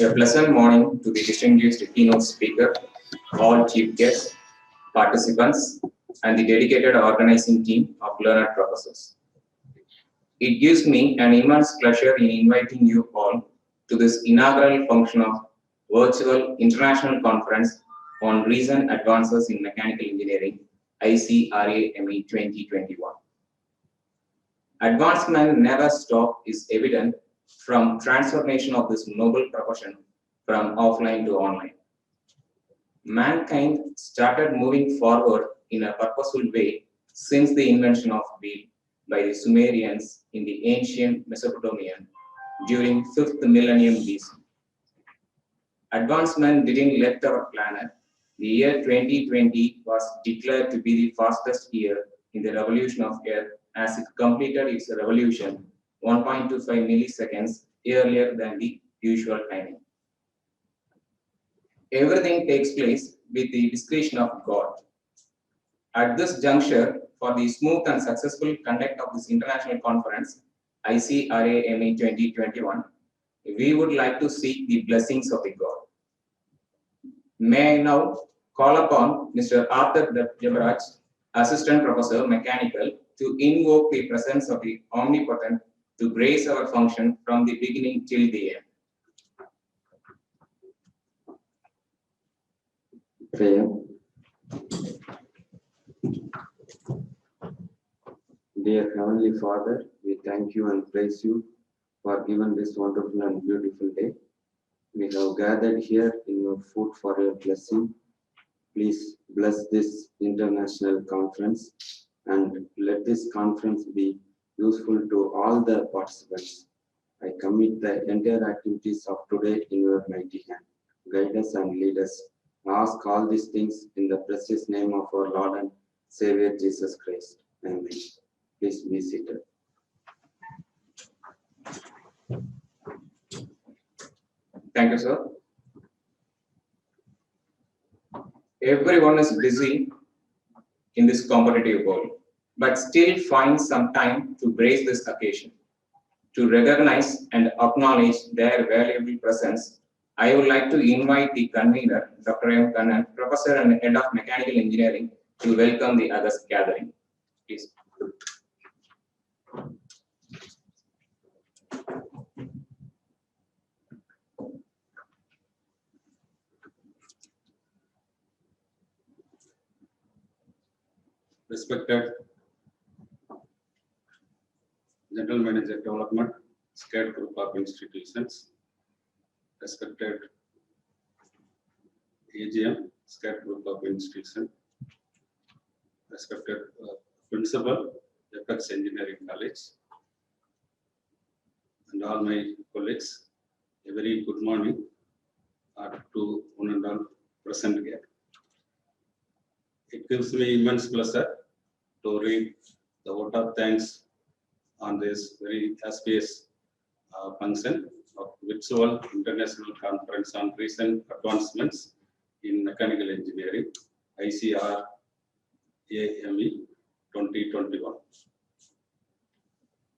A pleasant morning to the distinguished keynote speaker, all chief guests, participants, and the dedicated organizing team of learned professors. It gives me an immense pleasure in inviting you all to this inaugural function of Virtual International Conference on Recent Advances in Mechanical Engineering, ICRAME 2021. Advancement never stop is evident from transformation of this noble profession from offline to online. Mankind started moving forward in a purposeful way since the invention of wheel by the Sumerians in the ancient Mesopotamia during 5th millennium BC. Advancement didn't left our planet. The year 2020 was declared to be the fastest year in the revolution of Earth as it completed its revolution 1.25 milliseconds earlier than the usual timing. Everything takes place with the discretion of God. At this juncture, for the smooth and successful conduct of this international conference, ICRAME 2021, we would like to seek the blessings of the God. May I now call upon Mr. Arthur Debarach, Assistant Professor Mechanical, to invoke the presence of the Omnipotent to grace our function from the beginning till the end. Prayer. Dear Heavenly Father, we thank you and praise you for giving this wonderful and beautiful day. We have gathered here in your food for your blessing. Please bless this international conference and let this conference be useful to all the participants. I commit the entire activities of today in your mighty hand. Guide us and lead us. I ask all these things in the precious name of our Lord and Savior Jesus Christ. Amen. Please be seated. Thank you, sir. Everyone is busy in this competitive world, but still find some time to grace this occasion. To recognize and acknowledge their valuable presence, I would like to invite the convener, Dr. M. Kannan, Professor and Head of Mechanical Engineering, to welcome the August gathering. Please. Respected General Manager Development, State Group of Institutions, respected AGM, State Group of Institutions, respected Principal, Apex Engineering College, and all my colleagues, a very good morning to one and all present here. It gives me immense pleasure to read the vote of thanks on this very auspicious function of Virtual International Conference on Recent Advancements in Mechanical Engineering, ICRAME 2021.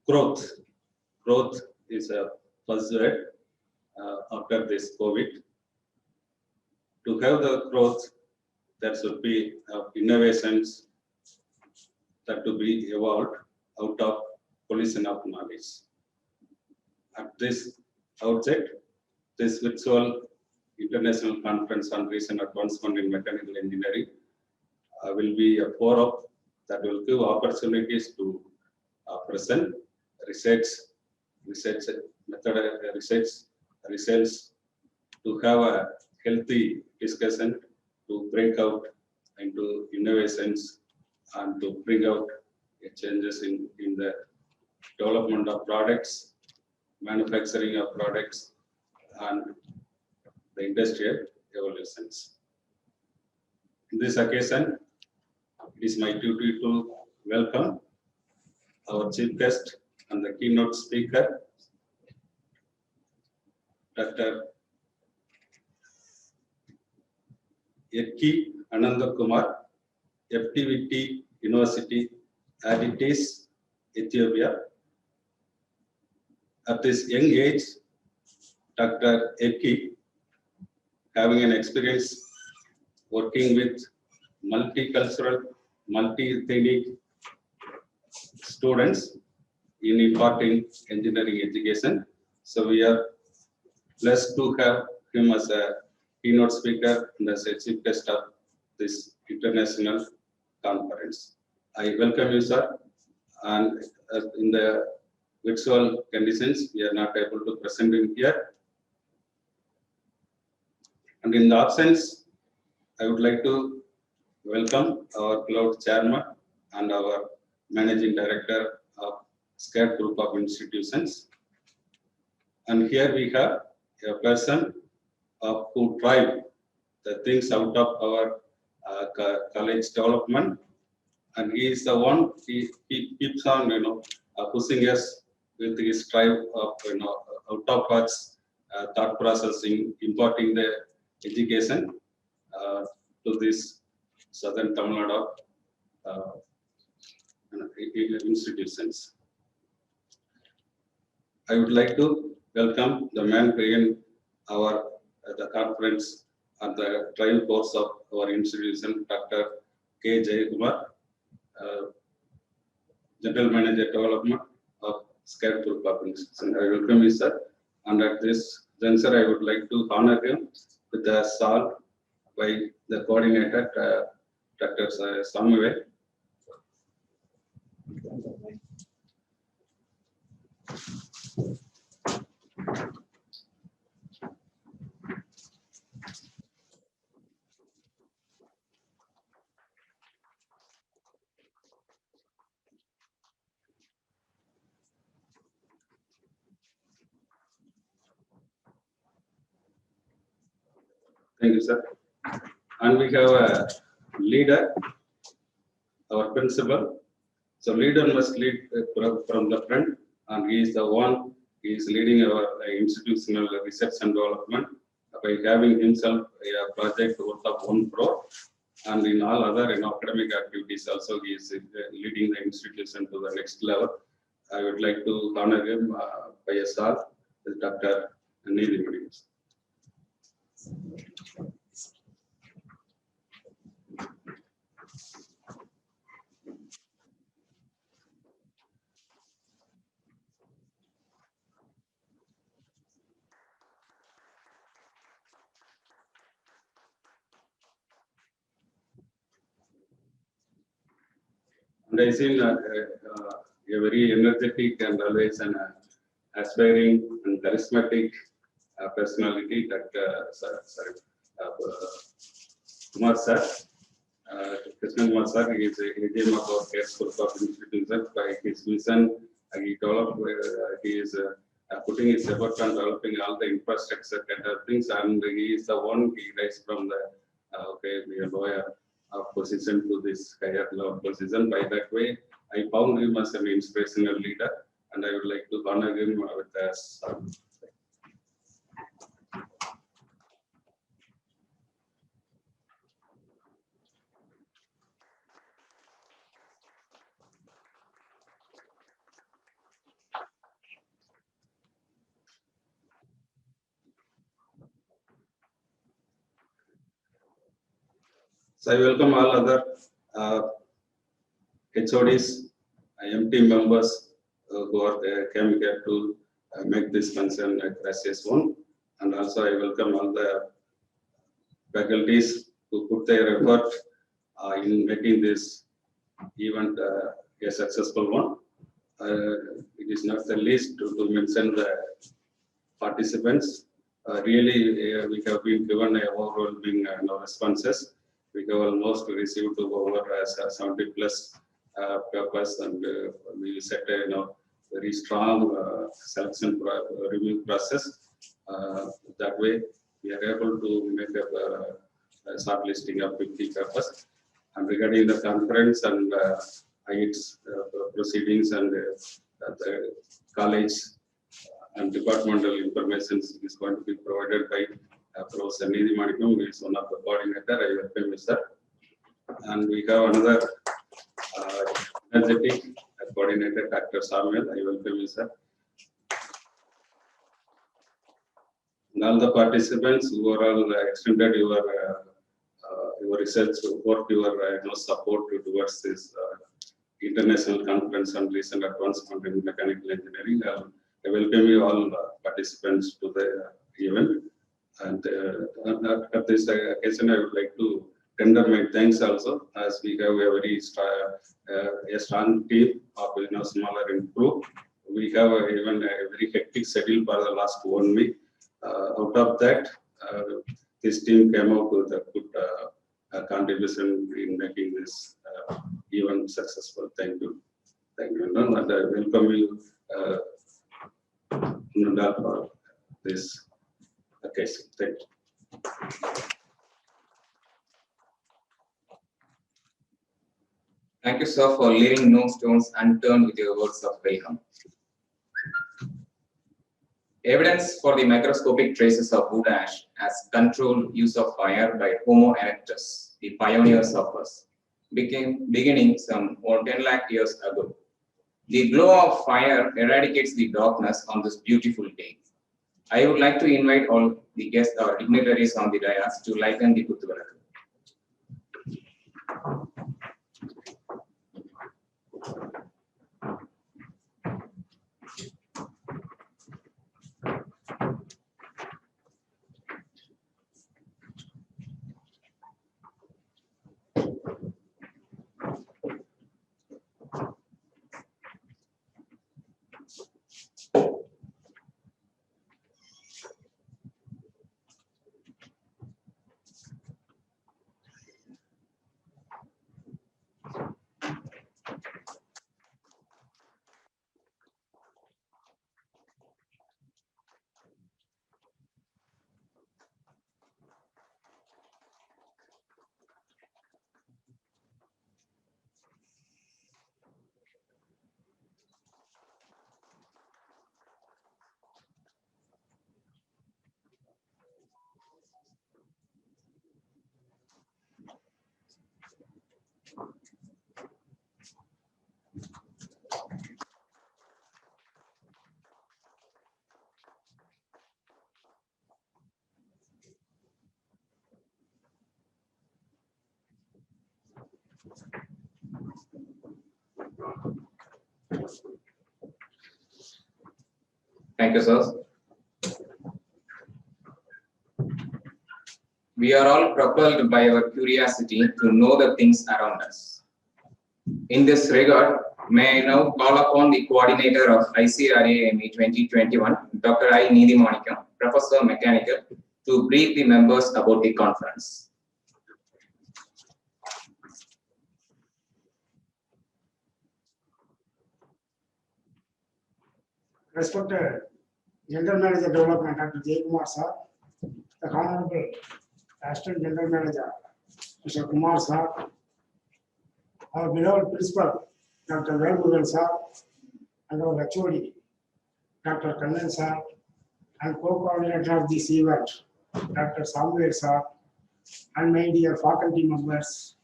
Growth is a buzzword after this COVID. To have the growth, there should be innovations that to be evolved out of collision of knowledge. At this outset, this virtual international conference on recent advancement in mechanical engineering will be a forum that will give opportunities to present research method, results, to have a healthy discussion, to break out into innovations and to bring out changes in the development of products, manufacturing of products, and the industrial evolutions. In this occasion, it is my duty to welcome our chief guest and the keynote speaker, Dr. Yeki Ananda Kumar, FTVT University, Addis, Ethiopia. At this young age, Dr. Yeki having an experience working with multicultural, multi-ethnic students in imparting engineering education. So we are blessed to have him as a keynote speaker and as a chief guest of this international conference. I welcome you, sir. And in the virtual conditions, we are not able to present him here. And in the absence, I would like to welcome our cloud chairman and our managing director of SCAD group of institutions. And here we have a person who drive the things out of our college development, and he is the one. He keeps on, pushing us with his drive of, out of us thought processing, imparting the education to this southern Tamil Nadu institutions. I would like to welcome the man behind our the conference and the drive force of our institution, Dr. K. Jayakumar, General Manager Development of SCAD Group of Institutions. I welcome you, sir. And at this juncture, I would like to honor him with a shawl by the coordinator, Dr. Samuel. Thank you, sir. And we have a leader, our principal. So leader must lead from the front, and he is the one. He is leading our institutional research and development by having himself a project worth of 1 crore, and in all other academic activities also he is leading the institution to the next level. I would like to honor him by a star with Dr. Nidhi Mani. And I see a very energetic and always an aspiring and charismatic personality, Dr. Kumar sir. Krishna Kumar sir, he is a regime of our care group of institutions. By his vision, he developed, he is putting his effort on developing all the infrastructure kind of things, and he is the one he raised from the we are lower position to this higher level position. By that way, I found him as an inspirational leader, and I would like to honor him with us. So I welcome all other HODs, MT members who are came here to make this concern a gracious one, and also I welcome all the faculties who put their effort in making this event a successful one. It is not the least to mention the participants. Really, we have been given overwhelming responses. We have almost received over 70 plus papers, and we set a very strong selection review process. That way, we are able to make a shortlisting of 50 papers. And regarding the conference and its proceedings and the college and departmental information is going to be provided by Professor Nidhi Mani, who is one of the coordinator. I welcome you, sir. And we have another energetic coordinator, Dr. Samuel. I welcome you, sir. And and all the participants who are all extended your research work, your support towards this international conference on recent advancement in mechanical engineering. I welcome you all participants to the event. And at this occasion, I would like to tender my thanks also, as we have a very strong team of smaller in group. We have even a very hectic schedule for the last 1 week. Out of that, this team came out with a good contribution in making this event successful. Thank you. Thank you. And I welcome you for this occasion. Thank you. Thank you, sir, for leaving no stones unturned with your words of welcome. Evidence for the microscopic traces of wood ash as controlled use of fire by Homo erectus, the pioneers of us, beginning some 10 lakh years ago. The glow of fire eradicates the darkness on this beautiful day. I would like to invite all the guests or dignitaries on the dais to lighten the Kuthuvalakku. Thank you, sir. We are all propelled by our curiosity to know the things around us. In this regard, may I now call upon the coordinator of ICRAME 2021, Dr. I. Needimanikam, Professor Mechanical, to brief the members about the conference. Respected General Manager Development Dr. J. Kumar sir, the Honorable Assistant General Manager Mr. Kumar sir, our beloved Principal Dr. Velmurugan sir, and our HOD Dr. Kannan sir, and co-coordinator of this event Dr. Samuel sir, and my dear faculty members.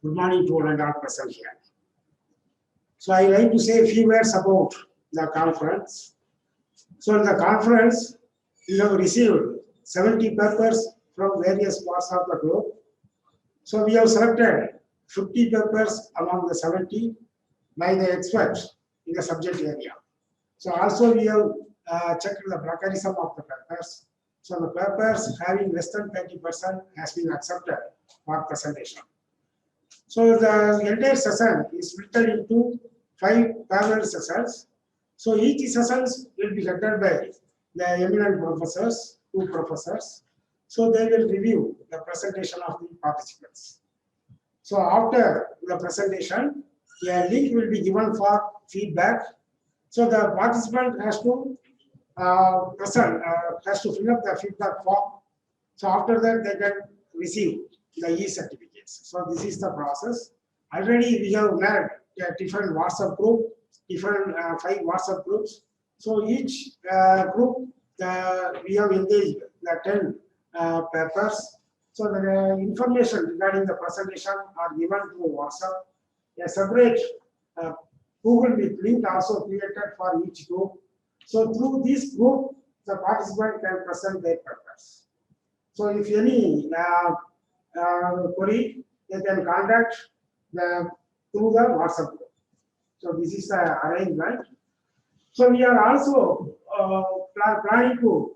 Good morning to all and all present here. So I like to say a few words about the conference. So in the conference, we have received 70 papers from various parts of the globe. So we have selected 50 papers among the 70 by the experts in the subject area. So also we have checked the plagiarism of the papers. So the papers having less than 30% has been accepted for presentation. So the entire session is split into 5 parallel sessions. So each session will be headed by the eminent professors, 2 professors. So they will review the presentation of the participants. So after the presentation, a link will be given for feedback. So the participant has to has to fill up the feedback form. So after that, they can receive the e-certificates. So this is the process. Already we have made a different WhatsApp group, different 5 WhatsApp groups. So each group, we have engaged the 10 papers. So the information regarding the presentation are given through WhatsApp. A separate Google Meet link also created for each group. So through this group, the participant can present their papers. So if any query, they can contact through the WhatsApp group. So this is the arrangement. So we are also planning to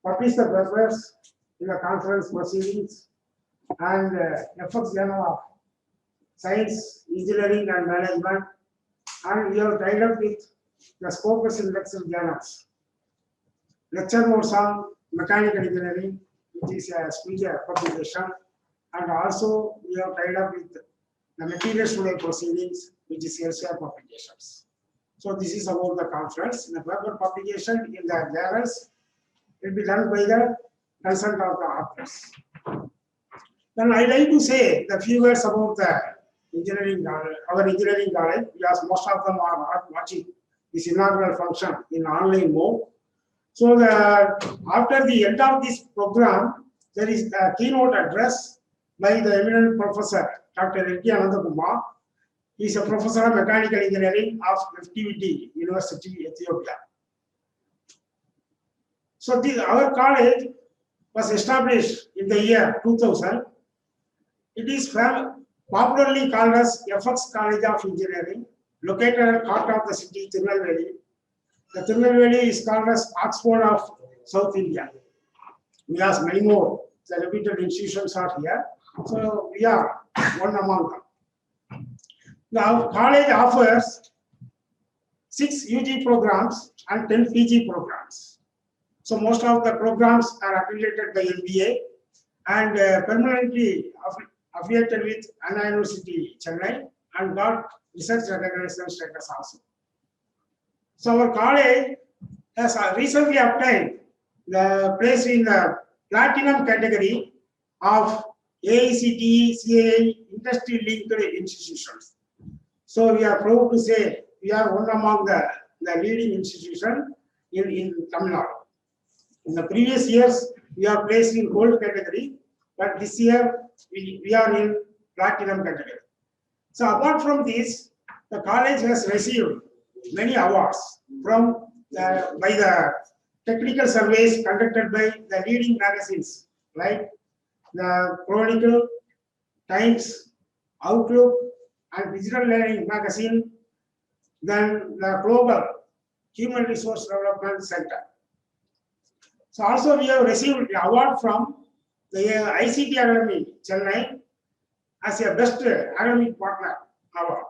publish the papers in the conference proceedings and FX Journal of Science, Engineering and Management, and we have tied up with the Scopus Indexed Journals. Lecture notes on mechanical engineering, which is a speaker publication, and also we have tied up with the materials today proceedings, which is LCR publications. So this is about the conference. The paper publication in the journals will be done by the consent of the authors. Then I like to say a few words about the engineering college, our engineering college, because most of them are not watching this inaugural function in online mode. So after the end of this program, there is a keynote address by the eminent professor, Dr. Reddy Anandakumar. He is a professor of mechanical engineering of FTVT University, Ethiopia. So our college was established in the year 2000. It is popularly called as FX College of Engineering, located at the heart of the city, Tirunelveli. The Tirunelveli is called as Oxford of South India. We have many more. The reputed institutions are here. So we are one among them. Now, college offers 6 UG programs and 10 PG programs. So most of the programs are affiliated by MBA and permanently affiliated with Anna University, Chennai, and got research recognition status also. So our college has recently obtained the place in the platinum category of AICTE CAI industry linked institutions. So we are proud to say we are one among the leading institution in Tamil Nadu. In the previous years, we are placed in gold category, but this year we are in platinum category. So apart from this, the college has received many awards from by the technical surveys conducted by the leading magazines like the Chronicle, Times, Outlook, and Digital Learning magazine, then the Global Human Resource Development Center. So also we have received the award from the ICT Academy, Chennai, as a best academic partner award.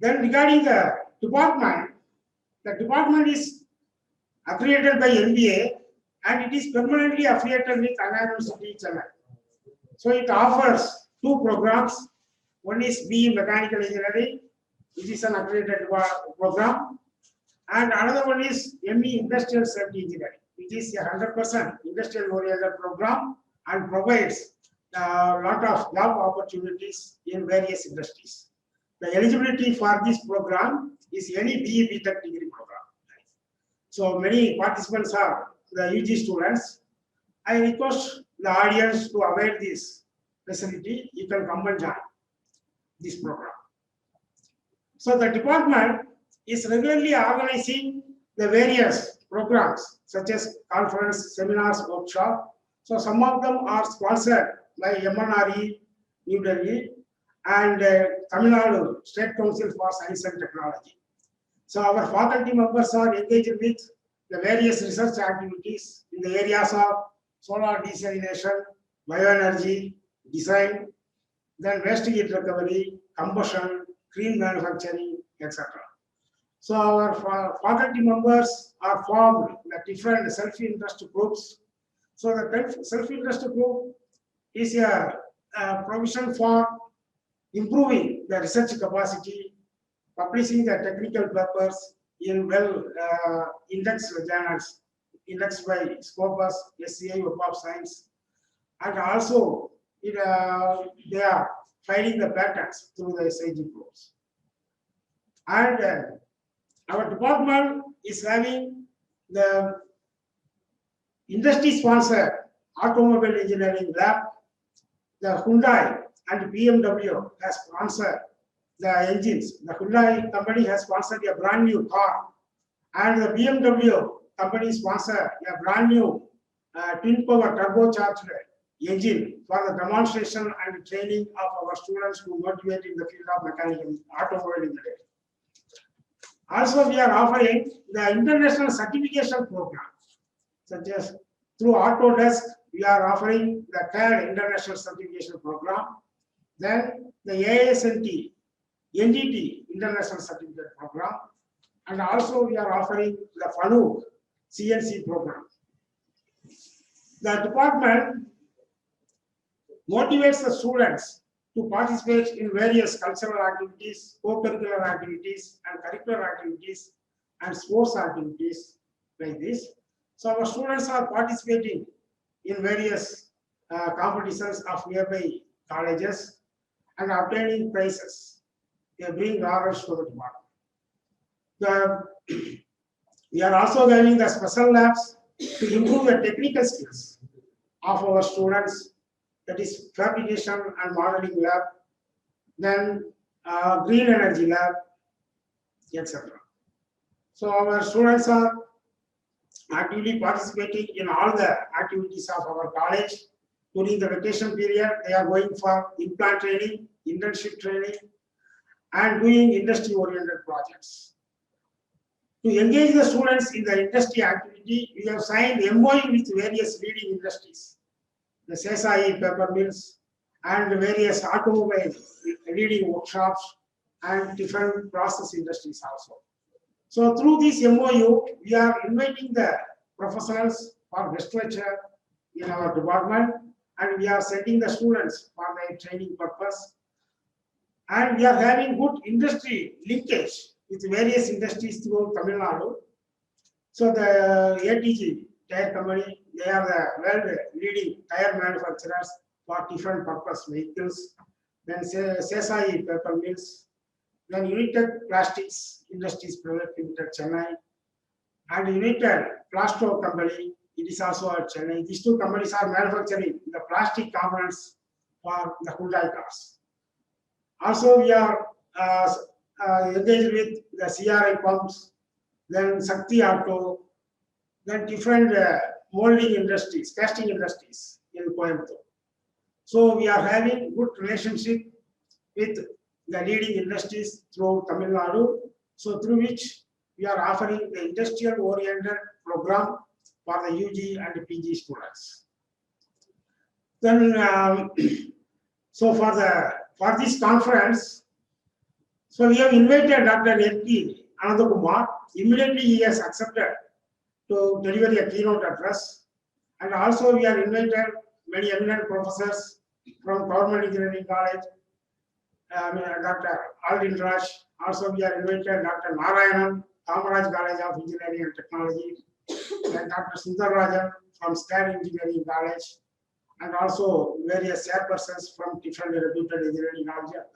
Then regarding the department is accredited by NBA and it is permanently affiliated with Anna University, Chennai. So it offers 2 programs. One is BE Mechanical Engineering, which is an accredited program, and another one is ME Industrial Safety Engineering, which is a 100% industrial oriented program and provides a lot of job opportunities in various industries. The eligibility for this program is any BE BTech degree program. So many participants are the UG students. I request the audience to avail this facility. You can come and join this program. So the department is regularly organizing the various programs such as conference, seminars, workshop. So some of them are sponsored by MNRE, New Delhi, and Tamil Nadu State Council for Science and Technology. So our faculty members are engaged with the various research activities in the areas of solar desalination, bioenergy, design, then waste heat recovery, combustion, green manufacturing, etc. So our faculty members are formed in the different self-interest groups. So the self-interest group is a provision for improving the research capacity, publishing the technical papers in indexed journals, indexed by Scopus, SCI, Web of Science, and also they are filing the patents through the SIG groups. And our department is having the industry-sponsored automobile engineering lab. The Hyundai and BMW has sponsored the engines. The Hyundai company has sponsored a brand new car And the BMW company sponsor a brand new twin power turbocharged engine for the demonstration and training of our students to motivate in the field of mechanical automobile engineering. Also, we are offering the international certification program, such as through Autodesk, we are offering the CAD International Certification Program, then the ASNT, NDT International Certificate Program, and also we are offering the FANUC CNC program. The department motivates the students to participate in various cultural activities, co-curricular activities, and curricular activities, and sports activities like this. So our students are participating in various competitions of nearby colleges and obtaining prizes. They are bringing laurels to the department. We are also giving the special labs to improve the technical skills of our students, that is fabrication and modeling lab, then green energy lab, etc. So our students are actively participating in all the activities of our college. During the vacation period, they are going for implant training, internship training, and doing industry-oriented projects. To engage the students in the industry activity, we have signed MOU with various leading industries, the SESAI paper mills, and various automobile leading workshops, and different process industries also. So through this MOU, we are inviting the professionals for guest lecture in our department, and we are sending the students for their training purpose. And we are having good industry linkage with various industries throughout Tamil Nadu. So the ATG tire company, they are the world leading tire manufacturers for different purpose vehicles. Then SESAI paper mills, then United Plastics Industries Private Limited, Chennai, and United Plasto Company, it is also at Chennai. These two companies are manufacturing the plastic components for the Hyundai cars. Also, we are engaged with the CRI pumps, then Sakti Auto, then different molding industries, casting industries in Coimbatore. So we are having good relationship with the leading industries throughout Tamil Nadu, so through which we are offering the industrial-oriented program for the UG and PG students. Then, so for this conference, so we have invited Dr. N.P. Anandakumar. Immediately he has accepted to deliver a keynote address, and also we are invited many eminent professors from Government Engineering College, Dr. Aldin Raj. Also, we are invited Dr. Narayanan, Kamaraj College of Engineering and Technology, and Dr. Sundar Rajan from SCAD Engineering College, and also various chairpersons from different reputed engineering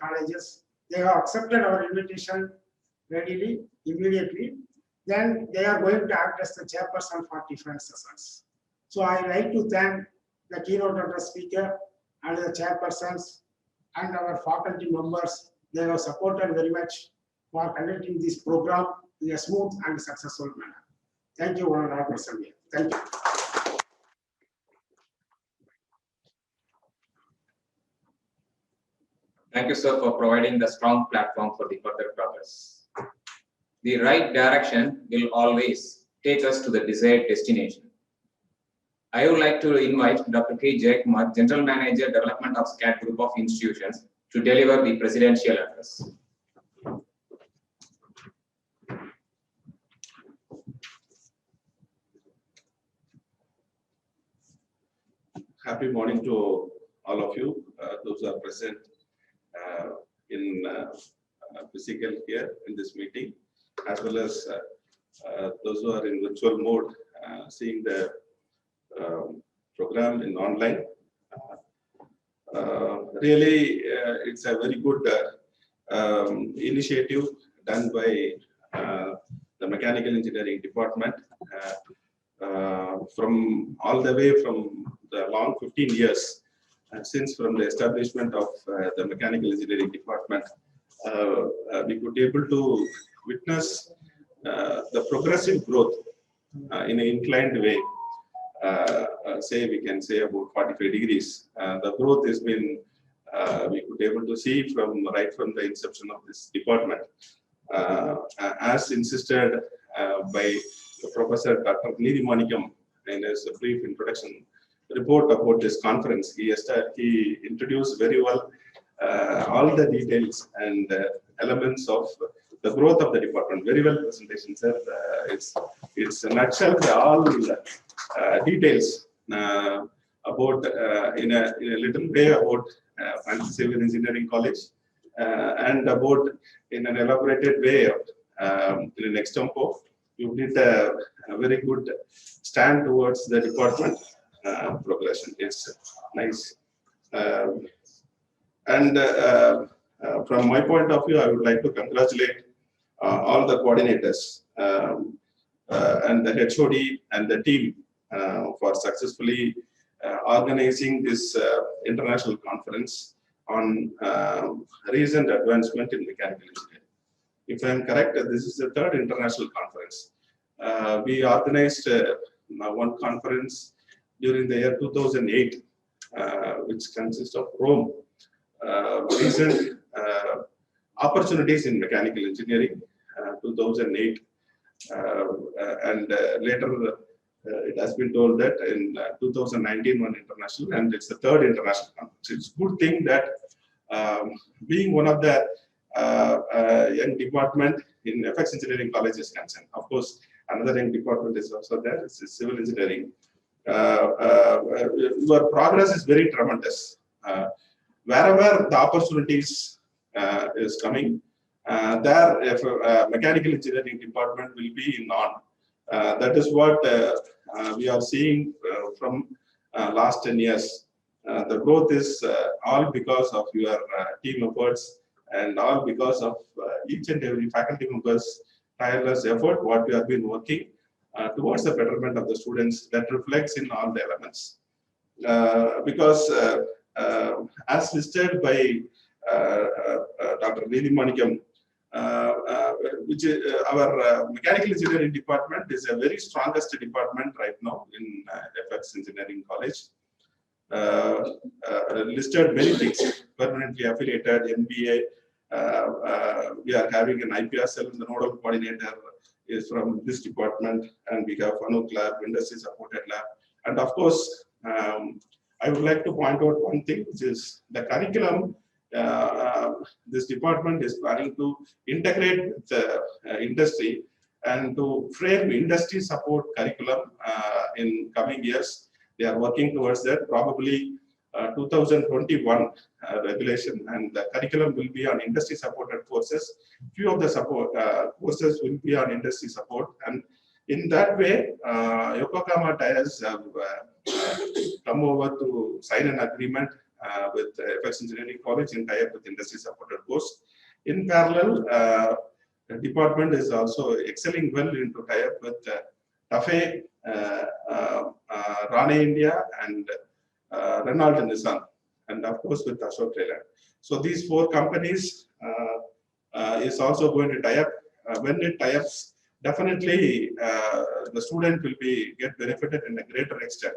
colleges. They have accepted our invitation readily, immediately. Then they are going to act as the chairperson for different sessions. So I like to thank the keynote address speaker and the chairpersons and our faculty members. They have supported very much for conducting this program in a smooth and successful manner. Thank you, Honorable Assembly. Thank you. Thank you, sir, for providing the strong platform for the further progress. The right direction will always take us to the desired destination. I would like to invite Dr. K. Jayakumar, General Manager, Development of SCAD Group of Institutions, to deliver the presidential address. Happy morning to all of you, those who are present in physical here in this meeting, as well as those who are in virtual mode, seeing the program in online. Really, it's a very good initiative done by the Mechanical Engineering Department. From all the way from the long 15 years, and since from the establishment of the Mechanical Engineering Department, we could be able to witness the progressive growth in an inclined way, say we can say about 45 degrees. The growth has been, we could able to see from right from the inception of this department. As insisted by Professor Dr. Nidhi Manikam in his brief introduction report about this conference, he introduced very well all the details and elements of the growth of the department. Very well presentation, sir. It's a nutshell all details about in a little way about Francis Xavier Engineering College and about in an elaborated way in an extempo. You did a very good stand towards the department progression. It's nice. From my point of view, I would like to congratulate all the coordinators and the HOD and the team for successfully organizing this international conference on recent advancement in mechanical engineering. If I am correct, this is the third international conference. We organized one conference during the year 2008, which consists of Rome, recent opportunities in mechanical engineering, 2008, and later it has been told that in 2019 one international, and it's the third international conference. It's a good thing that being one of the young department in FX Engineering College is concerned. Of course, another young department is also there. It's civil engineering. Your progress is very tremendous. Wherever the opportunities is coming, there if mechanical engineering department will be in on. That is what we are seeing from last 10 years. The growth is all because of your team efforts and all because of each and every faculty members' tireless effort, what we have been working towards the betterment of the students. That reflects in all the elements. Because as listed by Dr. Nidhi Manikam, which is our mechanical engineering department is a very strongest department right now in FX Engineering College. Listed many things, permanently affiliated, MBA. We are having an IPR cell, the nodal coordinator is from this department, and we have Anuk Lab, industry supported lab. And of course, I would like to point out one thing, which is the curriculum. This department is planning to integrate the industry and to frame industry support curriculum in coming years. They are working towards that. Probably 2021 regulation, and the curriculum will be on industry supported courses. Few of the support courses will be on industry support, and in that way, Yokohama Tires have come over to sign an agreement with FX Engineering College in tie-up with industry supported course. In parallel, the department is also excelling well into tie-up with TAFE, Rane India, and Renault and Nissan, and of course with Ashok Leyland. So these four companies is also going to tie up. When it tie-ups, definitely the student will get benefited in a greater extent,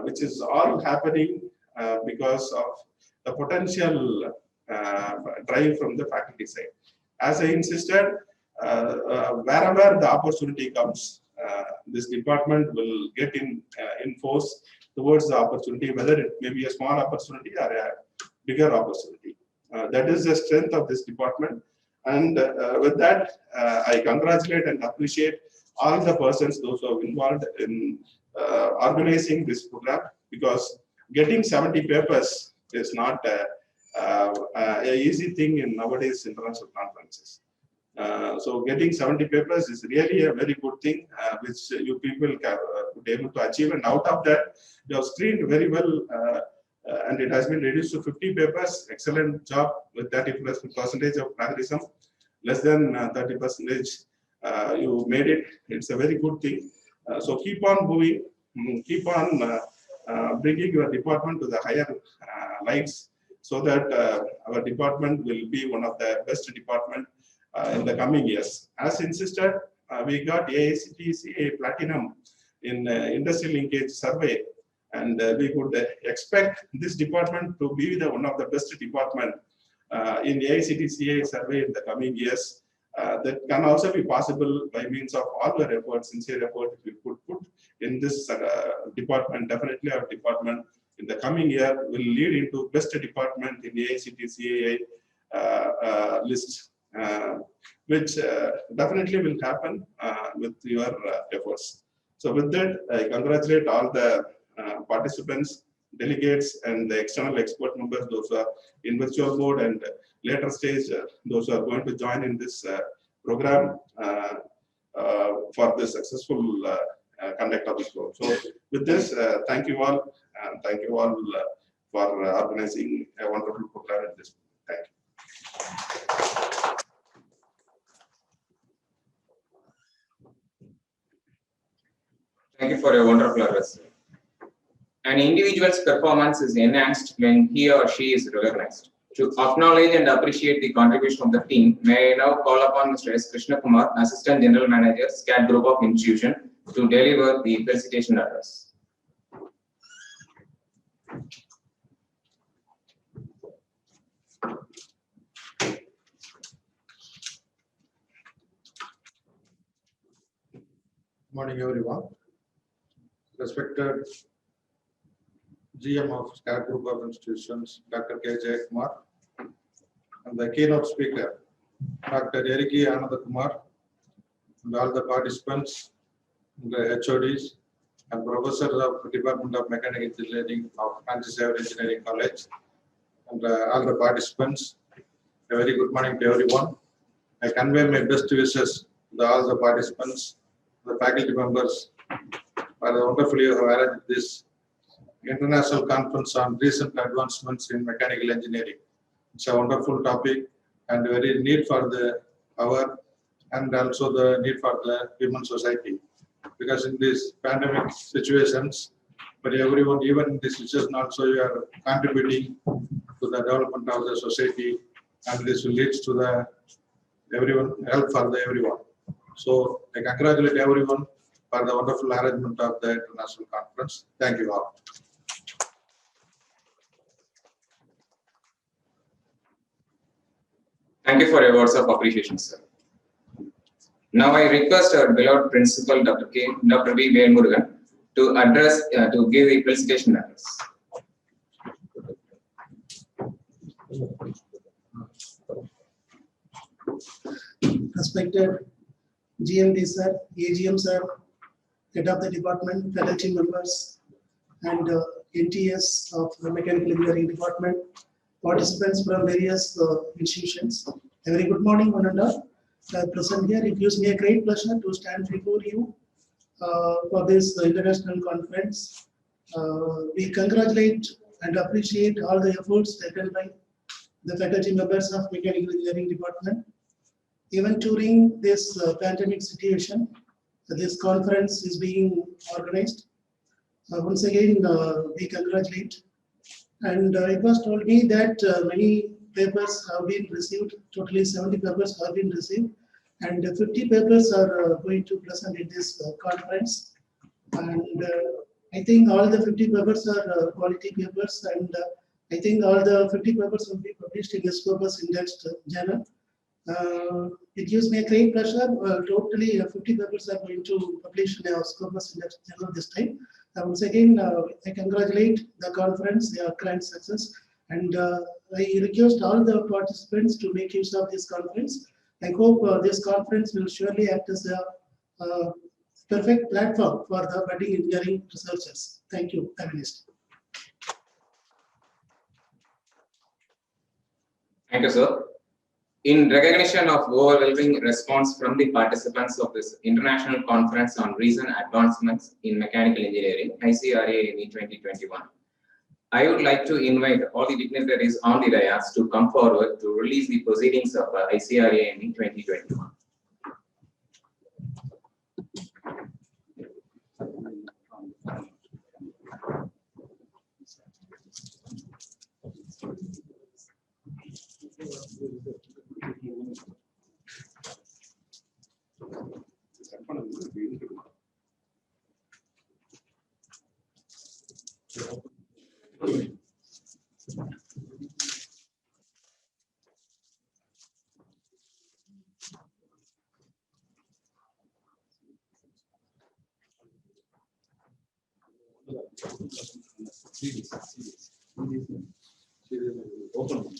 which is all happening because of the potential drive from the faculty side. As I insisted, wherever the opportunity comes, this department will get in force towards the opportunity, whether it may be a small opportunity or a bigger opportunity. That is the strength of this department. And with that, I congratulate and appreciate all the persons, those who are involved in organizing this program, because getting 70 papers is not an easy thing in nowadays international conferences. So getting 70 papers is really a very good thing, which you people could be able to achieve. And out of that, you have screened very well, and it has been reduced to 50 papers. Excellent job with 30% of plagiarism. Less than 30%, you made it. It's a very good thing. So keep on moving, keep on bringing your department to the higher lights, so that our department will be one of the best department in the coming years. As insisted, we got AICTE Platinum in Industry Linkage Survey, and we could expect this department to be one of the best department in the AICTE survey in the coming years. That can also be possible by means of all your efforts, sincere effort we could put in this department. Definitely our department in the coming year will lead into best department in the AICTE list, which definitely will happen with your efforts. So with that, I congratulate all the participants, delegates, and the external expert members, those who are in virtual mode, and later stage, those who are going to join in this program for the successful conduct of this program. So with this, thank you all, and thank you all for organizing a wonderful program at this. Thank you. Thank you for your wonderful address. An individual's performance is enhanced when he or she is recognized. To acknowledge and appreciate the contribution of the team, may I now call upon Mr. S. Krishna Kumar, Assistant General Manager, SCAT Group of Institution, to deliver the felicitation address. Morning, everyone. Respected GM of SCAT Group of Institutions, Dr. K. Jayakumar, and the keynote speaker, Dr. Eriki Anandakumar, and all the participants, the HODs, and professors of the Department of Mechanical Engineering of Francis Xavier Engineering College, and all the participants. A very good morning to everyone. I convey my best wishes to all the participants, the faculty members, for the wonderfully you have arranged this international conference on recent advancements in mechanical engineering. It's a wonderful topic and very need for the hour, and also the need for the human society. Because in these pandemic situations, but everyone, even in this situation also, you are contributing to the development of the society, and this will lead to the everyone help for the everyone. So I congratulate everyone for the wonderful arrangement of the international conference. Thank you all. Thank you for your words of appreciation, sir. Now I request our beloved principal, Dr. V. Velmurugan, to address, to give the felicitation address. Respected GMD sir, AGM sir, head of the department, faculty members, and NTS of the Mechanical Engineering Department, participants from various institutions. A very good morning, one and all. Present here, it gives me a great pleasure to stand before you for this international conference. We congratulate and appreciate all the efforts taken by the faculty members of Mechanical Engineering Department. Even during this pandemic situation, this conference is being organized. Once again, we congratulate. And it was told me that many papers have been received, totally 70 papers have been received, and 50 papers are going to present in this conference. And I think all the 50 papers are quality papers, and I think all the 50 papers will be published in this Scopus Indexed journal. It gives me a great pleasure. Totally 50 papers are going to publish in our Scopus Indexed journal this time. Once again, I congratulate the conference, their grand success, and I request all the participants to make use of this conference. I hope this conference will surely act as a perfect platform for the budding engineering researchers. Thank you. Have a nice day. Thank you, sir. In recognition of overwhelming response from the participants of this international conference on recent advancements in mechanical engineering, ICRAME 2021, I would like to invite all the dignitaries on the dais to come forward to release the proceedings of ICRAME 2021. Open.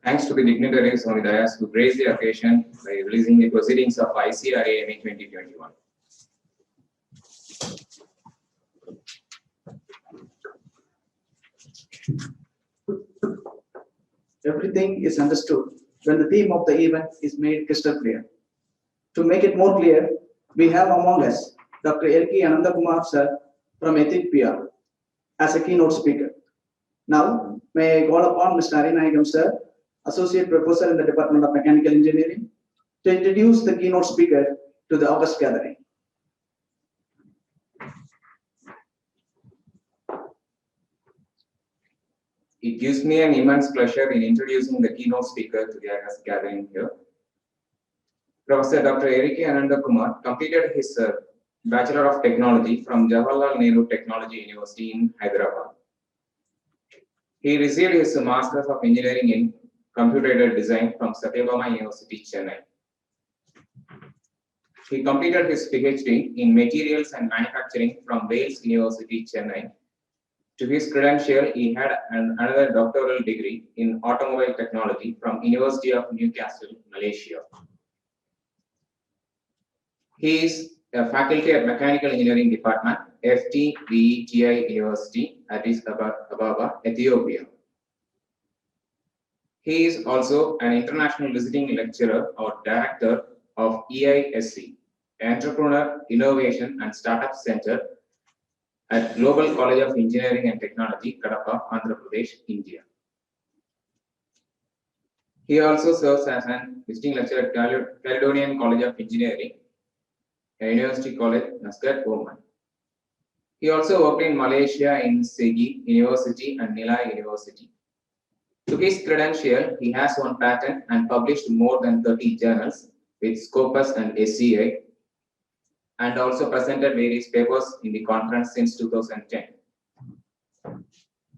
Thanks to the dignitaries on the dais who graced the occasion by releasing the proceedings of ICRAME 2021. Everything is understood when the theme of the event is made crystal clear. To make it more clear, we have among us Dr. Erki Anandakumar sir from Ethiopia as a keynote speaker. Now, may I call upon Mr. Arinayagam sir, Associate Professor in the Department of Mechanical Engineering, to introduce the keynote speaker to the August gathering. It gives me an immense pleasure in introducing the keynote speaker to the August gathering here. Professor Dr. Erki Anandakumar completed his Bachelor of Technology from Jawaharlal Nehru Technology University in Hyderabad. He received his Masters of Engineering in Computer-Aided Design from Satyabama University, Chennai. He completed his PhD in Materials and Manufacturing from Wales University, Chennai. To his credential, he had another doctoral degree in Automobile Technology from University of Newcastle, Malaysia. He is a faculty at Mechanical Engineering Department, FTVETI University, Addis Ababa, Ethiopia. He is also an international visiting lecturer or director of EISC, Entrepreneur Innovation and Startup Center at Global College of Engineering and Technology, Kadapa, Andhra Pradesh, India. He also serves as an visiting lecturer at Caledonian College of Engineering, University College, Muscat, Oman. He also worked in Malaysia in Segi University and Nilai University. To his credential, he has won patent and published more than 30 journals with Scopus and SCI, and also presented various papers in the conference since 2010.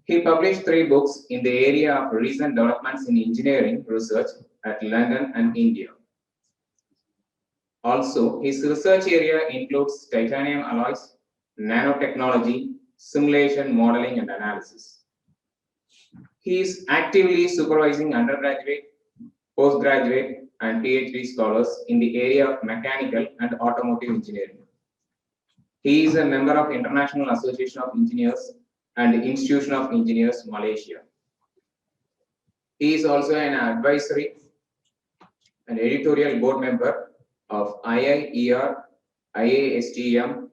He published 3 books in the area of recent developments in engineering research at London and India. Also, his research area includes titanium alloys, nanotechnology, simulation modeling and analysis. He is actively supervising undergraduate, postgraduate, and PhD scholars in the area of mechanical and automotive engineering. He is a member of International Association of Engineers and Institution of Engineers, Malaysia. He is also an advisory and editorial board member of IIER, IASTM,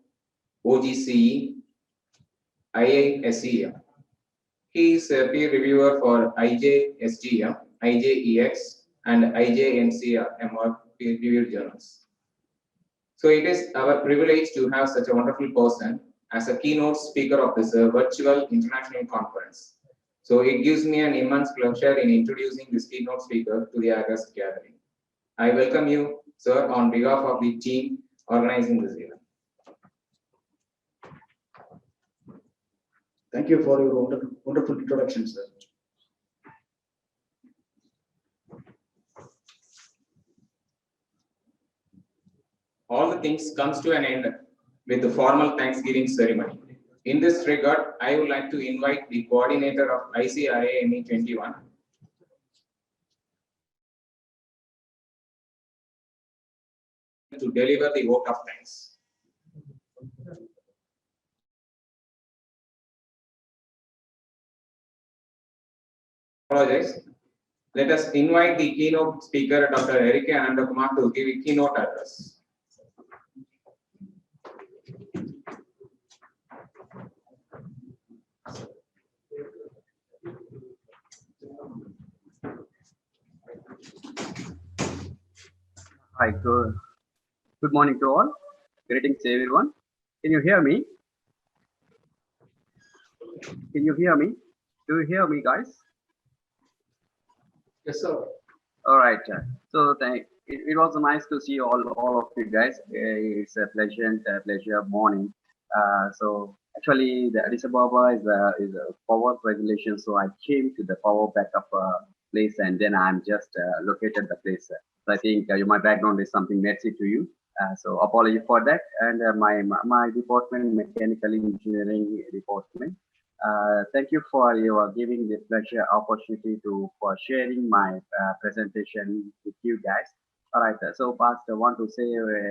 OGCE, IISEM. He is a peer reviewer for IJSTM, IJEX, and IJNCR peer-reviewed journals. So it is our privilege to have such a wonderful person as a keynote speaker of this virtual international conference. So it gives me an immense pleasure in introducing this keynote speaker to the August gathering. I welcome you, sir, on behalf of the team organizing this event. Thank you for your wonderful introduction, sir. All the things comes to an end with the formal Thanksgiving ceremony. In this regard, I would like to invite the coordinator of ICRAME 21, to deliver the vote of thanks. Apologize. Let us invite the keynote speaker, Dr. Erki Anandakumar, to give a keynote address. Hi, good morning to all. Greetings, everyone. Can you hear me? Can you hear me? Do you hear me, guys? Yes, sir. All right. So it was nice to see all of you guys. It's a pleasure morning. So actually, the Addis Ababa is a power regulation. So I came to the power backup place, and then I'm just located the place. So I think my background is something messy to you. So apology for that. And my department, mechanical engineering department. Thank you for your giving the pleasure opportunity for sharing my presentation with you guys. All right, so first I want to say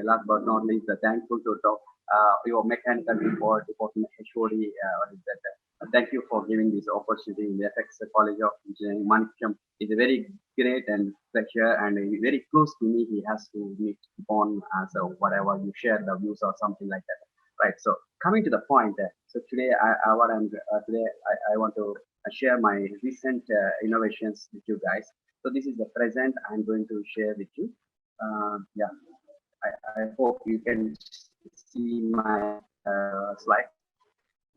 last but not least, thankful to your mechanical department HOD. What is that? Thank you for giving this opportunity in the FX College of Engineering. Manikam is a very great and pleasure and very close to me. He has to meet upon so whatever you share the views or something like that. Right. So coming to the point, so today I want to share my recent innovations with you guys. So this is the present I'm going to share with you. Yeah, I hope you can see my slide.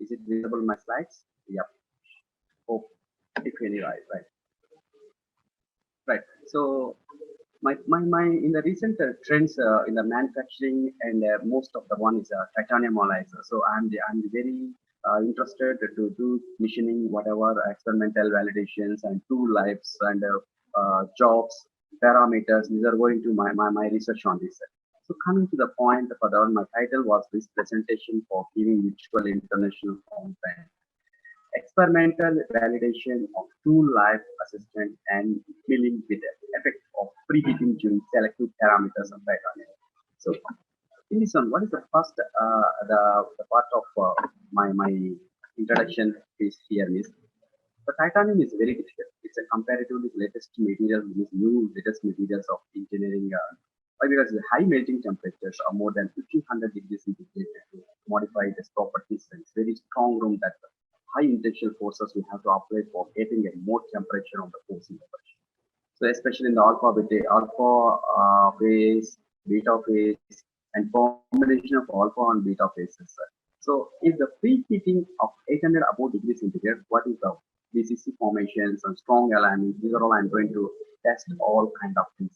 Is it visible, my slides? Yep. Hope if any right. Right. So my in the recent trends in the manufacturing and most of the one is titanium alloys. So I'm very interested to do machining, whatever experimental validations and tool lives and jobs parameters. These are going to my research on this. So coming to the point, my title was this presentation for giving virtual international conference. Experimental validation of tool life assessment and dealing with the effect of preheating during selective parameters of titanium. So, in this one, what is the first the part of my introduction is here is the titanium is very difficult. It's a comparatively latest material with new latest materials of engineering. Because the high melting temperatures are more than 1500 degrees centigrade to modify its properties. And it's very strong room that high intentional forces we have to apply for getting a more temperature on the forcing temperature. So especially in the alpha phase, beta phase, and combination of alpha and beta phases. So if the preheating of 800 above degrees centigrade, what is the VCC formations and strong alignment? These are all I'm going to test all kind of things.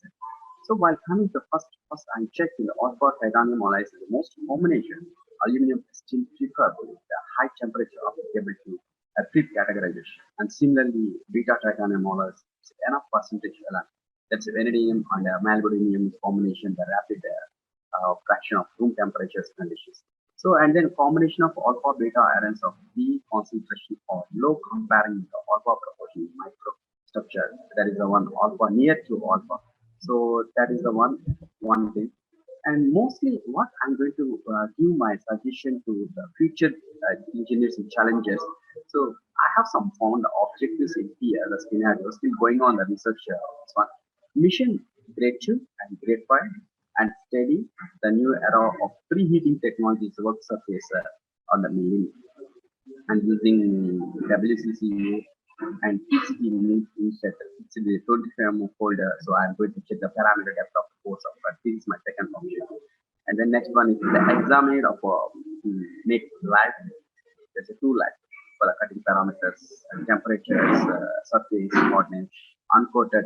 So while coming to first I checked in the alpha titanium alloys is the most combination aluminum steel preferable with a high temperature applicable to a flip categorization. And similarly, beta titanium alloys is enough percentage alignment. That's vanadium and molybdenum combination, the rapid fraction of room temperatures conditions. So and then combination of alpha beta ions of B concentration or low comparing with the alpha proportion micro structure. That is the one alpha near to alpha. So that is the one thing. And mostly what I'm going to give my suggestion to the future engineers and challenges. So I have some found objectives in here, the scenario still going on the research this one. Mission grade 2 and grade 5 and study the new era of preheating technologies work surface on the milling and using WCCU and PCB inset. It's in the 25 folder, so I'm going to check the parameter depth of the course of that. This is my second function. And then next one is the examiner of make life. There's a two life for the cutting parameters and temperatures, surface, hardness, uncoated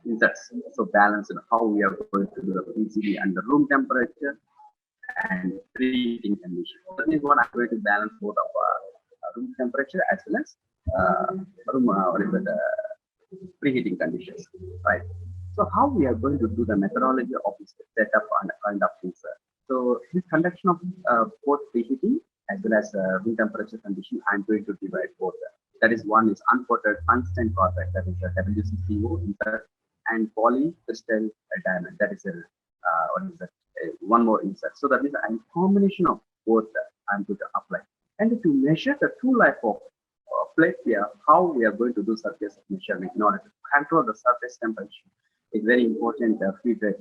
inserts. So balance and how we are going to do the PCB under room temperature and preheating condition. So this is what I'm going to balance both of room temperature as well as preheating conditions, right? So how we are going to do the methodology of this setup and kind of things. So this conduction of both preheating as well as room temperature condition, I'm going to divide both. That is one is uncoated tungsten carbide, that is a WCCO insert, and polycrystal diamond, that is a one more insert. So that is a combination of both I'm going to apply. And to measure the true life of plate here, how we are going to do surface measurement in order to control the surface temperature is very important feedback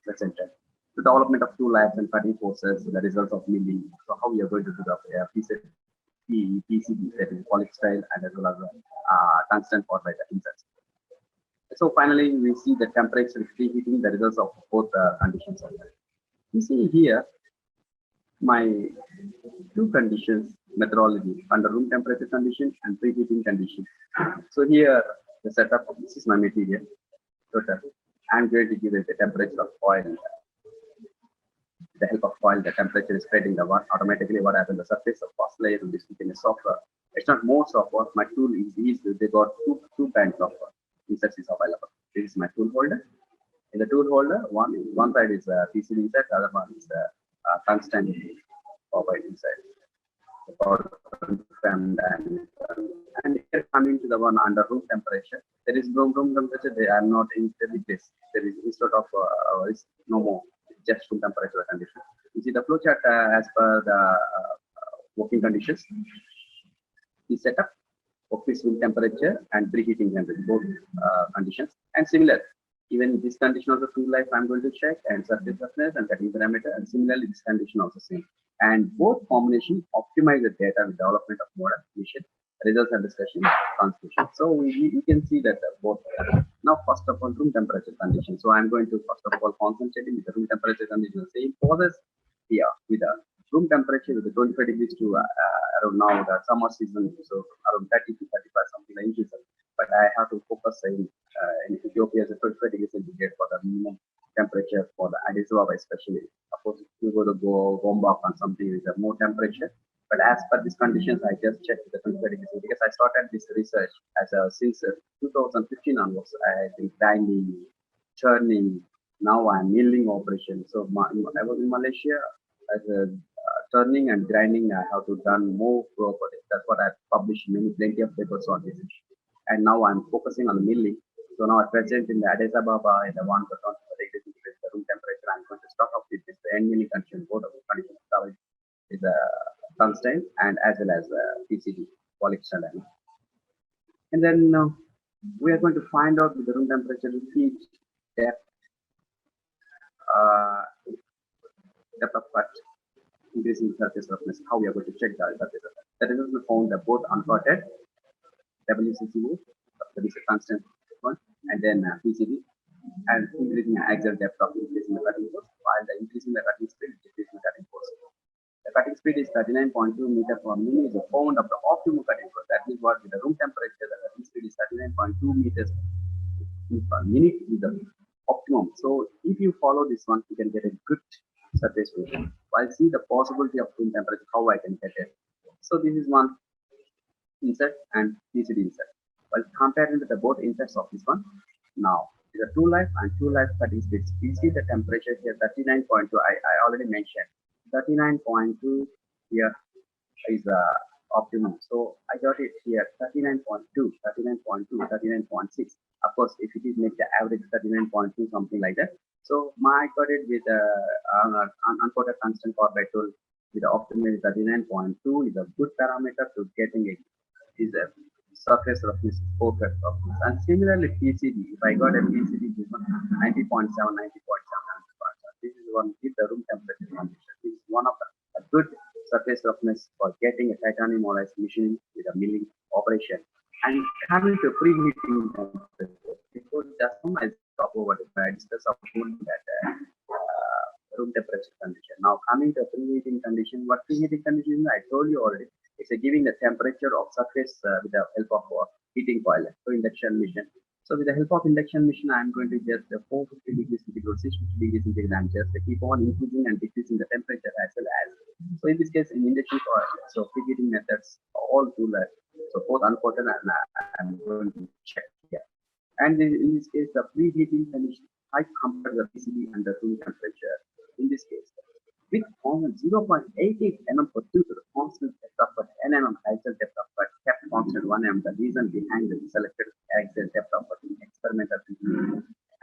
presented. The development of two lives and cutting forces, the results of milling. So how we are going to do the PCB, that is polystyrene and as well as tungsten carbide inserts. So finally, we see the temperature preheating, the results of both conditions. You see here my two conditions methodology under room temperature condition and preheating condition. So here the setup, this is my material. Total. I'm going to give it the temperature of oil. With the help of oil, the temperature is spreading the one automatically. What happens? The surface of first layer will be become a softer. It's not more softer. My tool is easy. They got two bands of insets is available. This is my tool holder. In the tool holder, one side is PCB insert, the other one is tungsten carbide insert. And here coming to the one under room temperature, there is room temperature. They are not in this. There is instead of no more, just room temperature condition. You see the flow chart as per the working conditions. The setup, office room temperature and preheating temperature, both conditions. And similar, even in this condition also tool life I'm going to check, and surface roughness and cutting parameter, and similarly this condition also same. And both combination optimize the data with development of model mission, results and discussion, transmission. So we can see that both. Now first of all, room temperature condition. So I'm going to first of all concentrate with the room temperature condition. Same process here with the room temperature with the 25 degrees to around now the summer season, so around 30 to 35 something like that. But I have to focus in Ethiopia as a 25 degrees centigrade for the minimum temperature for the Addis Ababa especially. Of course, if you go to Gombak and something with a more temperature. But as per these conditions, I just checked the 25 degrees because I started this research as since 2015 onwards. I have been grinding, churning. Now I'm milling operation. So I was in Malaysia as a turning and grinding. I have to done more properly. That's what I published plenty of papers on this. And now I'm focusing on the milling. So now at present in the Addis Ababa in the 1 to 20 degrees the room temperature, I'm going to start off with this end milling condition, both of the conditions is tungsten and as well as PCB polyester. And then we are going to find out with the room temperature, heat, depth, depth of cut, increasing surface roughness. How we are going to check that? That is also found that both uncoated WCCO, that is a constant one, and then PCB, and increasing axial depth of increasing the cutting force, while the increasing the cutting speed, decreasing the cutting force. The cutting speed is 39.2 meter per minute, is a pound of the optimum cutting force. That means what with the room temperature, the cutting speed is 39.2 meters per minute is the optimum. So if you follow this one, you can get a good surface area. While see the possibility of room temperature, how I can get it. So this is one insert and PCB insert. While comparing with the both inserts of this one, now is a 2 life and 2 life cutting speeds. We see the temperature here 39.2. I already mentioned 39.2 here is optimum. So I got it here 39.2, 39.2, 39.6. Of course, if it is make the average 39.2 something like that. So I got it with uncoated tungsten carbide tool with the optimum 39.2 is a good parameter to getting it. Is a surface roughness perfect roughness. And similarly PCB, if I got a PCB this one 90.7, 90.7, 90.7. This is one with the room temperature condition. This is one of the good surface roughness for getting a titanium alloy machining with a milling operation. And coming to preheating temperature, before just now I talk over it, I discussed about that room temperature condition. Now coming to preheating condition, what preheating condition I told you already. It's giving the temperature of surface with the help of heating coil, so induction mission. So with the help of induction mission, I'm going to get the 450 degrees centigrade, 650 degrees centigrade, and just keep on increasing and decreasing the temperature as well as. So in this case, in induction coil, so preheating methods all two left. So both uncoated and I'm going to check here. And in this case, the preheating condition, I compare the PCB and the room temperature. In this case, with constant 0.88 mm per tube, the constant depth of 10 mm axial depth of cut kept constant 1 mm. The reason behind the selected axial depth of cut in experimental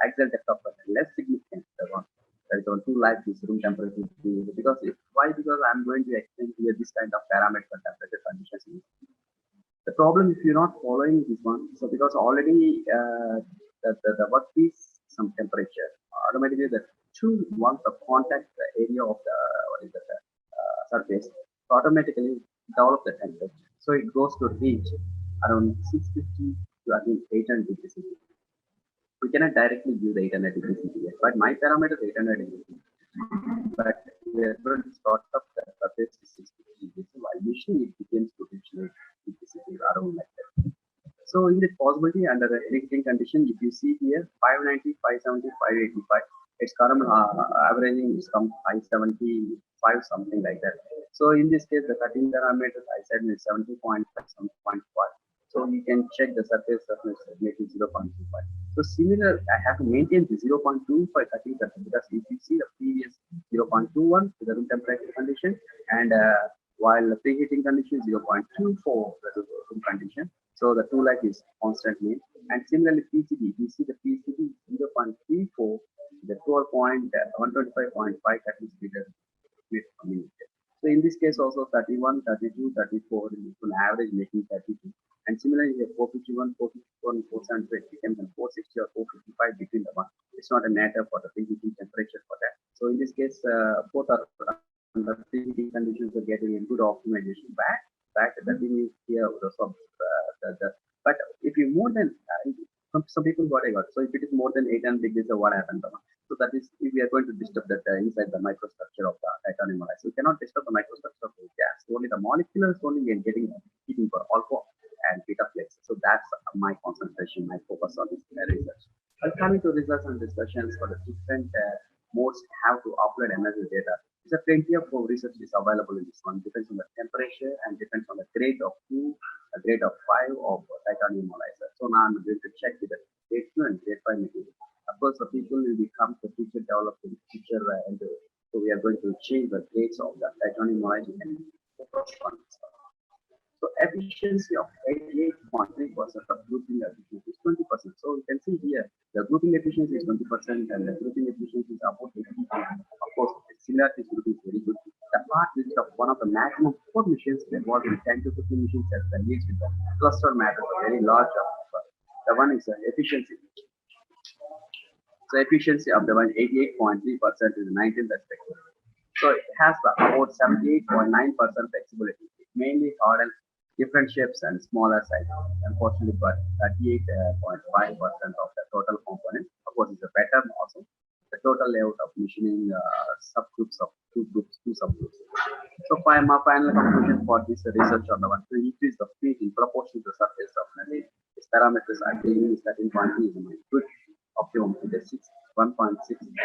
axial depth of cut less significant. That is on 2 life is room temperature. Because why? Because I'm going to explain here this kind of parameter temperature conditions. The problem if you're not following this one, so because already the work is some temperature, automatically the tool wants to contact the area of the surface, so automatically develop the temperature. So it goes to reach around 650 to again 800 degrees. we cannot directly give the 800 degrees centigrade, but my parameter is 800 degrees. But we are going to start up the surface is 60 degrees. So while machining, it becomes potentially around like that. So in this possibility under the existing condition, if you see here 590, 570, 585, its current averaging is some 575, something like that. So in this case, the cutting parameters I said is 70.5, 7.5. So you can check the surface toughness maybe 0.25. So similar, I have to maintain the 0.2 for cutting surface because if you see the previous 0.21 to the room temperature condition, and while the preheating condition is 0.24 for the room condition. So the two life is constant mean. And similarly PCD, you see the PCD 0.34, the 125.5 cutting speed per minute. So in this case also 31, 32, 34 is an average making 32. And similarly here 451, 451, 478 becomes 460 or 455 between the one. It's not a matter for the preheating temperature for that. So in this case, both are under preheating conditions are getting a good optimization back. The thing is here but if you more than some people what I got. So if it is more than 800 degrees, so what happens? So that is if we are going to disturb that inside the microstructure of the titanium alloy. So we cannot disturb the microstructure of the gas. Only the molecular is only getting heating for alpha and beta flex. So that's my concentration, my focus on this research. While coming to research and discussions for the different modes have to upload energy data. There's plenty of research is available in this one. Depends on the temperature and depends on the grade of 2, a grade of 5 of titanium alloy. So now I'm going to check with the grade 2 and grade 5 material. Of course, the people will become the future developing future so we are going to change the grades of the titanium alloy and focus on this. So efficiency of 88.3% of grouping efficiency is 20%. So you can see here the grouping efficiency is 20% and the grouping efficiency is about 80%. Of course, similarity is very good. The part list of one of the maximum 4 machines that was in 10 to 15 machines at the least with the cluster matter very large. The one is efficiency. So efficiency of the one 88.3% is 19th perspective. So it has about 78.9% flexibility. It mainly hardened different shapes and smaller sizes. Unfortunately, but 38.5% of the total component. Of course, it's a pattern also. The total layout of machining subgroups of two subgroups. So my final conclusion for this research on the one to increase the speed in proportion to the surface of the its parameters are being 13.3 is a good optimum to the 1.6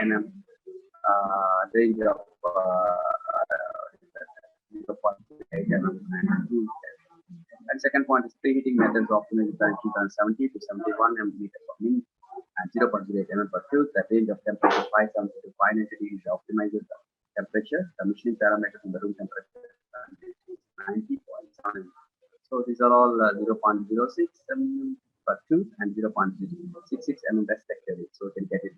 nm range of 0.8 nm and 2. And second point is preheating methods optimized by 70 to 71 mm per minute and 0.08 mm per cube. The range of temperature 570 to 590 degrees optimizes the temperature. The machining parameters in the room temperature 90.7. So these are all 0.06 mm per cube and 0.66 mm respectively. So you can get it.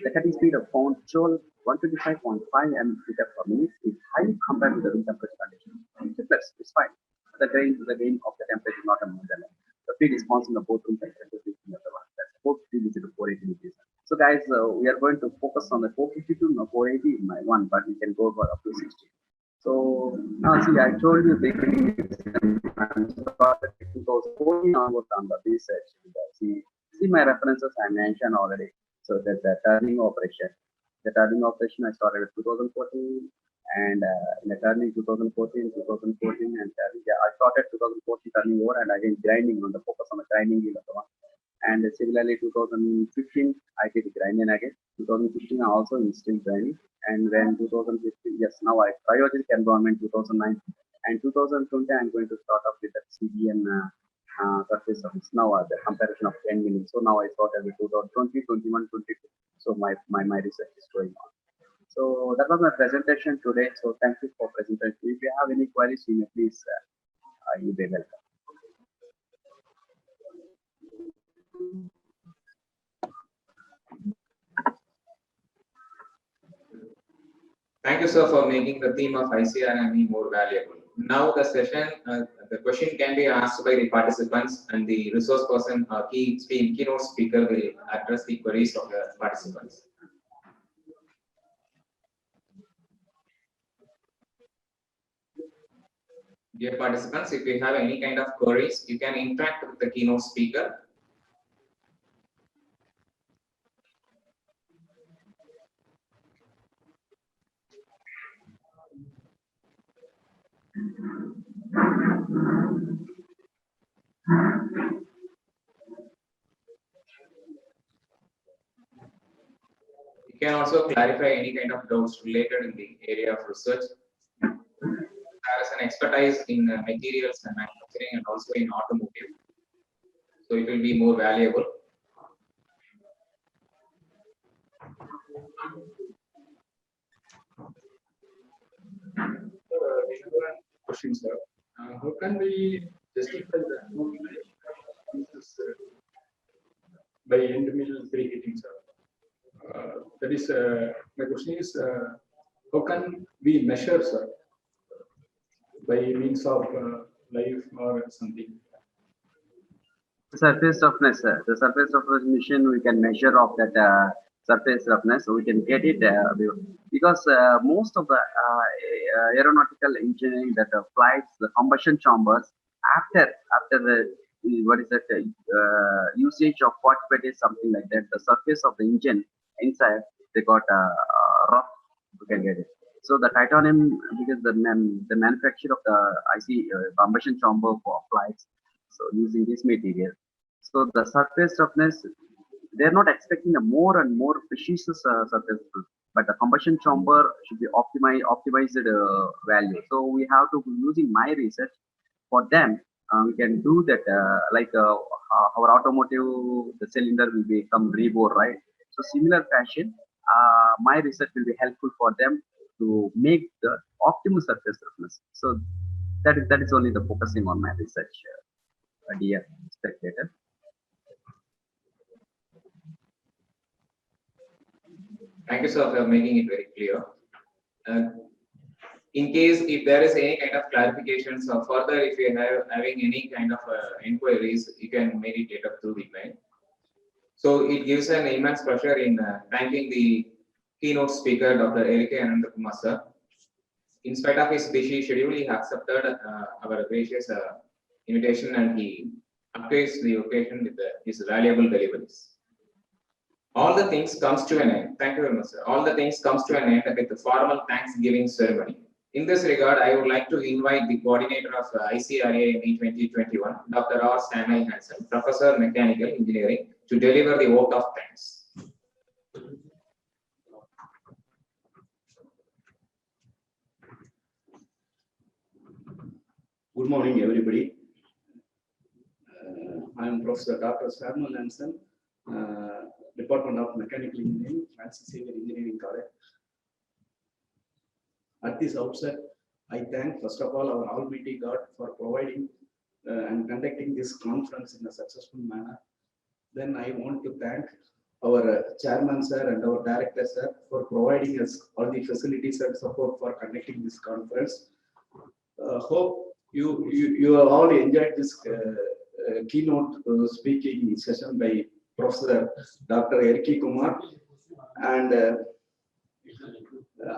The cutting speed of pound Joule 125.5 mm per minute is highly compared with the room temperature condition. It's fine. The gain of the temperature is not a more than the speed response in the both room temperature is another one. That's 450 to 480 degrees. So guys, we are going to focus on the 452 no 480 in my one, but we can go for up to 60. So now see, I told you beginning goes 14 onwards on the research. See my references I mentioned already. So that's the turning operation. The turning operation I started with 2014. And in the turning 2014, and I started 2014 turning over and again grinding on the focus on the grinding wheel of the one. And similarly 2015 I did grinding again. 2015 also is still grinding. And then 2015, yes, now I cryogenic environment 2019 and 2020 I'm going to start off with the CDN surface surface. Now the comparison of 10 minutes. So now I started with 2020, 21, 22. So my research is going on. So that was my presentation today. So thank you for presentation. If you have any queries, you may please you be welcome. Thank you, sir, for making the theme of ICRAME more valuable. Now the session, the question can be asked by the participants, and the resource person, keynote speaker, will address the queries of the participants. Dear participants, if you have any kind of queries, you can interact with the keynote speaker. You can also clarify any kind of doubts related in the area of research. There is an expertise in materials and manufacturing and also in automotive. So it will be more valuable. Question, sir. How can we justify the by end mill preheating, sir? That is, my question is, how can we measure, sir, by means of live or something? Surface roughness, the surface roughness mission, we can measure of that surface roughness, so we can get it because most of the aeronautical engineering that flights the combustion chambers after the what is that usage of 45 days, something like that, the surface of the engine inside they got rough, you can get it. So the titanium, because the manufacture of the combustion chamber for flights, so using this material. So the surface roughness, they're not expecting a more and more precious surface, but the combustion chamber should be optimized value. So we have to, using my research for them, we can do that like our automotive, the cylinder will become rebore, right? So similar fashion, my research will be helpful for them to make the optimal surface roughness. So that is only the focusing on my research, dear spectator. Thank you, sir, for making it very clear. In case if there is any kind of clarifications or further, if you are having any kind of inquiries, you can mediate up through the email. So it gives an immense pleasure in thanking the keynote speaker, Dr. Eriki Anandakumar, sir. In spite of his busy schedule, he accepted our gracious invitation and he appraised the occasion with his valuable deliveries. All the things comes to an end. Thank you very much, sir. All the things comes to an end with the formal Thanksgiving ceremony. In this regard, I would like to invite the coordinator of ICRAME 2021, Dr. R. Samuel Hansen, Professor Mechanical Engineering, to deliver the vote of thanks. Good morning, everybody. I am Professor Dr. Samuel Hansen, Department of Mechanical Engineering, Francis Xavier Engineering College. At this outset, I thank first of all our Almighty God for providing and conducting this conference in a successful manner. Then I want to thank our chairman sir and our director sir for providing us all the facilities and support for conducting this conference. Hope you have all enjoyed this keynote speaking session by Professor Dr. Eriki Kumar, and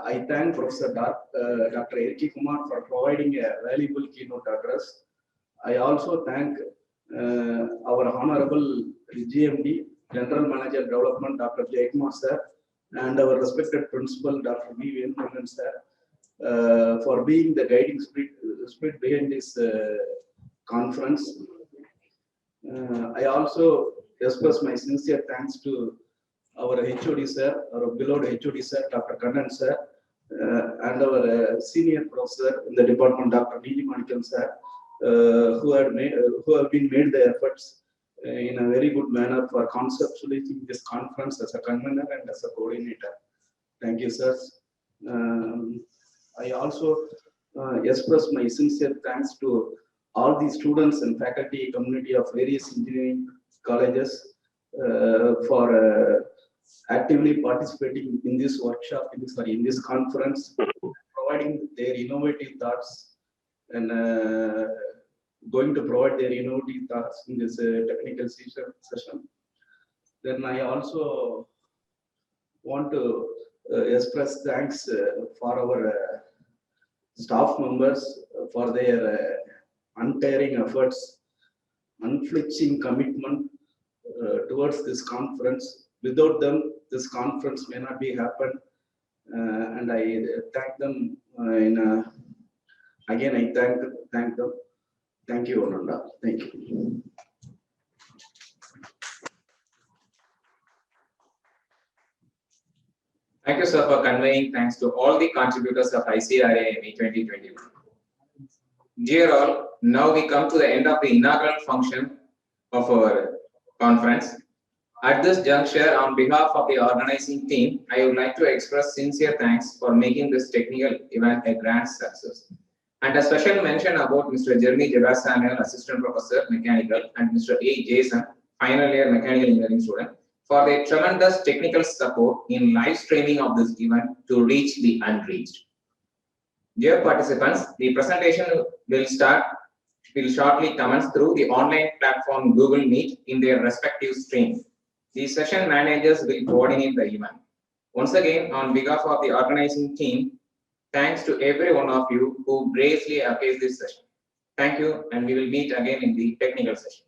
I thank Professor Dr. Eriki Kumar for providing a valuable keynote address. I also thank our Honorable GMD, General Manager Development, Dr. Jayakumar sir, and our respected Principal, Dr. V. Venugopalan sir, for being the guiding spirit behind this conference. I also express my sincere thanks to our HOD sir, our beloved HOD sir, Dr. Kannan sir, and our senior professor in the department, Dr. Nili Manikam sir, who have been made the efforts in a very good manner for conceptualizing this conference as a convener and as a coordinator. Thank you, sir. I also express my sincere thanks to all the students and faculty community of various engineering colleges for actively participating in this workshop, in this conference, providing their innovative thoughts and going to provide their innovative thoughts in this technical session. Then I also want to express thanks for our staff members for their untiring efforts, unflinching commitment towards this conference. Without them, this conference may not be happened, and I thank them in a Again, I thank them. Thank you, Ananda. Thank you. Thank you, sir, for conveying thanks to all the contributors of ICRAME 2021. Dear all, now we come to the end of the inaugural function of our conference. At this juncture, on behalf of the organizing team, I would like to express sincere thanks for making this technical event a grand success. And a special mention about Mr. Jeremy Samuel, Assistant Professor, Mechanical, and Mr. A. Jason, final year Mechanical Engineering student, for their tremendous technical support in live streaming of this event to reach the unreached. Dear participants, the presentation will shortly commence through the online platform Google Meet in their respective stream. The session managers will coordinate the event. Once again, on behalf of the organizing team, thanks to every one of you who graciously appears this session. Thank you, and we will meet again in the technical session.